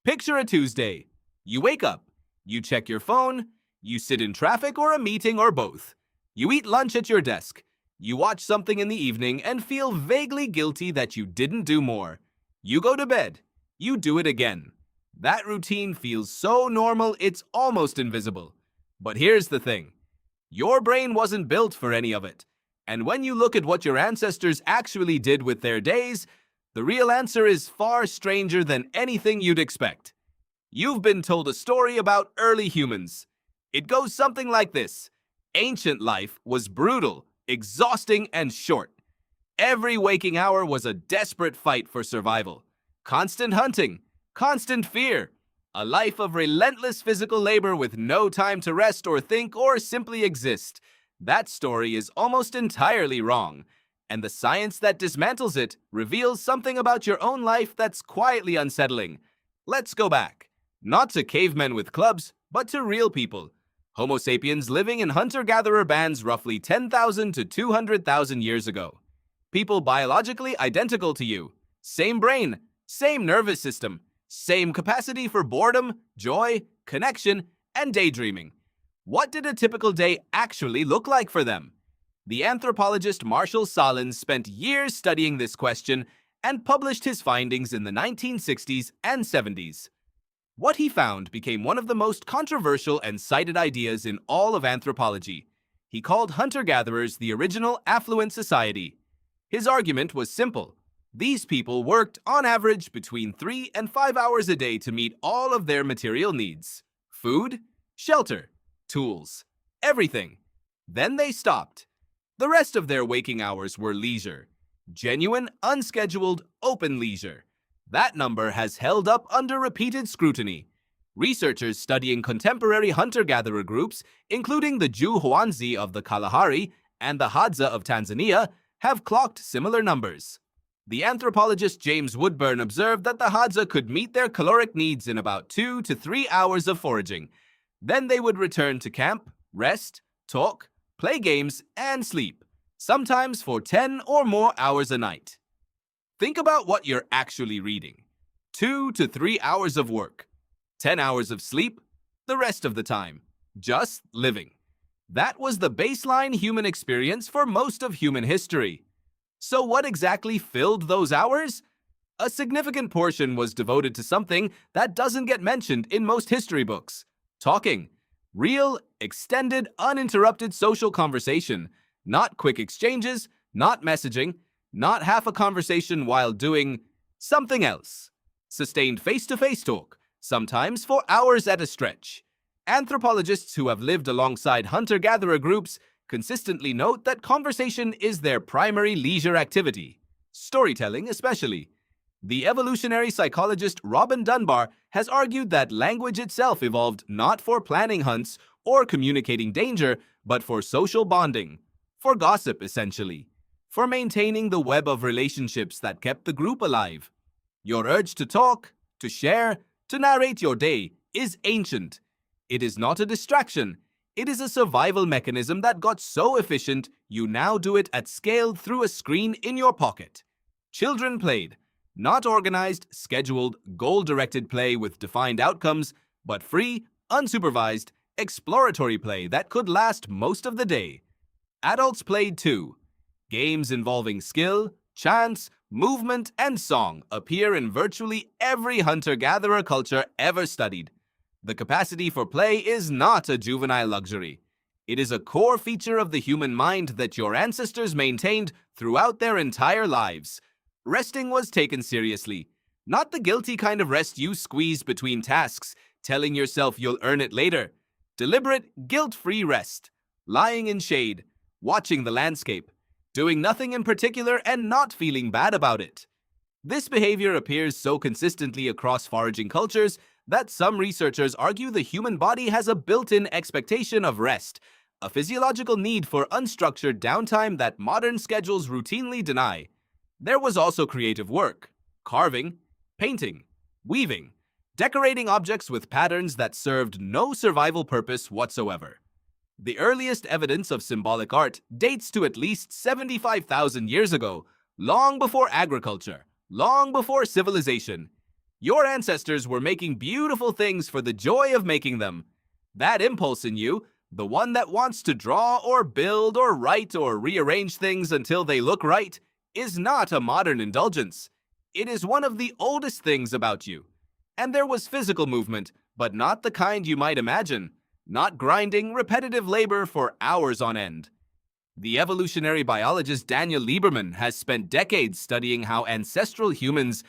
Picture a Tuesday. You wake up, you check your phone, you sit in traffic or a meeting or both. You eat lunch at your desk. You watch something in the evening and feel vaguely guilty that you didn't do more. You go to bed. You do it again. That routine feels so normal it's almost invisible. But here's the thing. Your brain wasn't built for any of it. And when you look at what your ancestors actually did with their days, the real answer is far stranger than anything you'd expect. You've been told a story about early humans. It goes something like this. Ancient life was brutal, exhausting, and short. Every waking hour was a desperate fight for survival. Constant hunting, constant fear, a life of relentless physical labor with no time to rest or think or simply exist. That story is almost entirely wrong, and the science that dismantles it reveals something about your own life that's quietly unsettling. Let's go back, not to cavemen with clubs, but to real people. Homo sapiens living in hunter-gatherer bands roughly 10,000 to 200,000 years ago. People biologically identical to you. Same brain, same nervous system, same capacity for boredom, joy, connection, and daydreaming. What did a typical day actually look like for them? The anthropologist Marshall Sahlins spent years studying this question and published his findings in the 1960s and 70s. What he found became one of the most controversial and cited ideas in all of anthropology. He called hunter-gatherers the original affluent society. His argument was simple. These people worked, on average, between 3 and 5 hours a day to meet all of their material needs. Food, shelter, tools, everything. Then they stopped. The rest of their waking hours were leisure. Genuine, unscheduled, open leisure. That number has held up under repeated scrutiny. Researchers studying contemporary hunter-gatherer groups, including the Ju-Hwanzi of the Kalahari and the Hadza of Tanzania, have clocked similar numbers. The anthropologist James Woodburn observed that the Hadza could meet their caloric needs in about 2 to 3 hours of foraging. Then they would return to camp, rest, talk, play games, and sleep, sometimes for 10 or more hours a night. Think about what you're actually reading. 2 to 3 hours of work, 10 hours of sleep, the rest of the time, just living. That was the baseline human experience for most of human history. So what exactly filled those hours? A significant portion was devoted to something that doesn't get mentioned in most history books. Talking. Real, extended, uninterrupted social conversation. Not quick exchanges, not messaging, not half a conversation while doing something else. Sustained face-to-face talk, sometimes for hours at a stretch. Anthropologists who have lived alongside hunter-gatherer groups consistently note that conversation is their primary leisure activity, storytelling especially. The evolutionary psychologist Robin Dunbar has argued that language itself evolved not for planning hunts or communicating danger, but for social bonding, for gossip essentially, for maintaining the web of relationships that kept the group alive. Your urge to talk, to share, to narrate your day is ancient. It is not a distraction. It is a survival mechanism that got so efficient you now do it at scale through a screen in your pocket. Children played, not organized, scheduled, goal-directed play with defined outcomes, but free, unsupervised, exploratory play that could last most of the day. Adults played too. Games involving skill, chance, movement, and song appear in virtually every hunter-gatherer culture ever studied. The capacity for play is not a juvenile luxury. It is a core feature of the human mind that your ancestors maintained throughout their entire lives. Resting was taken seriously. Not the guilty kind of rest you squeeze between tasks, telling yourself you'll earn it later. Deliberate, guilt-free rest. Lying in shade, watching the landscape, doing nothing in particular and not feeling bad about it. This behavior appears so consistently across foraging cultures that some researchers argue the human body has a built-in expectation of rest, a physiological need for unstructured downtime that modern schedules routinely deny. There was also creative work, carving, painting, weaving, decorating objects with patterns that served no survival purpose whatsoever. The earliest evidence of symbolic art dates to at least 75,000 years ago, long before agriculture, long before civilization. Your ancestors were making beautiful things for the joy of making them. That impulse in you, the one that wants to draw or build or write or rearrange things until they look right, is not a modern indulgence. It is one of the oldest things about you. And there was physical movement, but not the kind you might imagine. Not grinding, repetitive labor for hours on end. The evolutionary biologist Daniel Lieberman has spent decades studying how ancestral humans